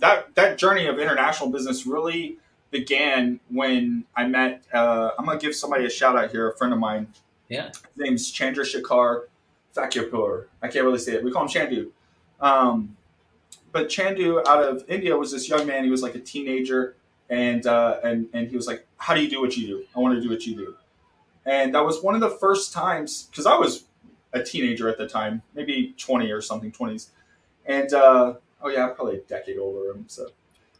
that journey of international business really began when I met. I'm gonna give somebody a shout out here. A friend of mine. Yeah. His name's Chandrasekhar Thakirpur. I can't really say it. We call him Chandu. Um, but Chandu out of India was this young man. He was like a teenager, and he was like, "How do you do what you do? I want to do what you do." And that was one of the first times because I was a teenager at the time, maybe 20 or something, 20s, and oh yeah, probably a decade older. So,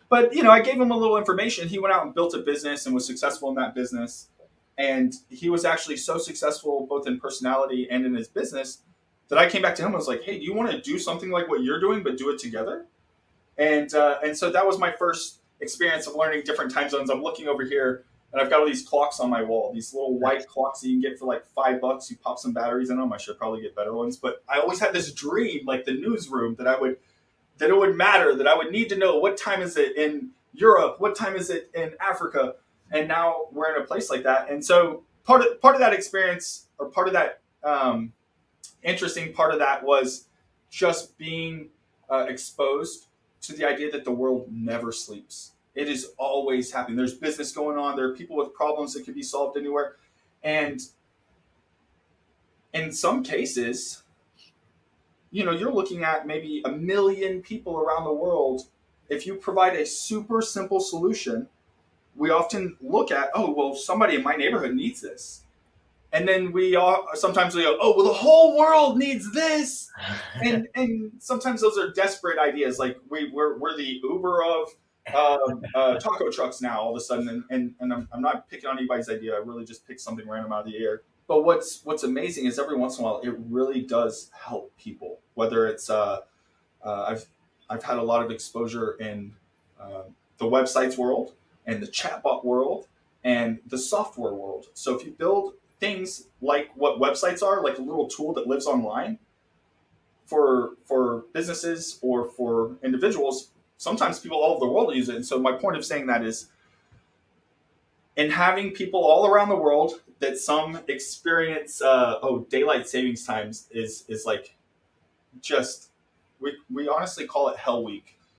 but I gave him a little information. He went out and built a business and was successful in that business. And he was actually so successful both in personality and in his business that I came back to him and was like, "Hey, do you want to do something like what you're doing, but do it together?" And so that was my first experience of learning different time zones. I'm looking over here, and I've got all these clocks on my wall, these little white clocks that you can get for like $5. You pop some batteries in them. I should probably get better ones, but I always had this dream, like the newsroom, that it would matter, that I would need to know what time is it in Europe, what time is it in Africa, and now we're in a place like that. And so part of that experience, or part of that interesting part of that, was just being exposed to the idea that the world never sleeps. It is always happening. There's business going on. There are people with problems that can be solved anywhere, and in some cases, you're looking at maybe 1 million people around the world. If you provide a super simple solution, we often look at, oh, well, somebody in my neighborhood needs this. And then we all sometimes we go, oh, well, the whole world needs this. And sometimes those are desperate ideas. Like we're the Uber of taco trucks now all of a sudden. And I'm not picking on anybody's idea. I really just picked something random out of the air. But what's amazing is every once in a while it really does help people. Whether it's I've had a lot of exposure in uh, the websites world and the chatbot world and the software world. So if you build things like what websites are, like a little tool that lives online for businesses or for individuals, sometimes people all over the world use it. And so my point of saying that is, in having people all around the world that some experience daylight savings times is like just we honestly call it hell week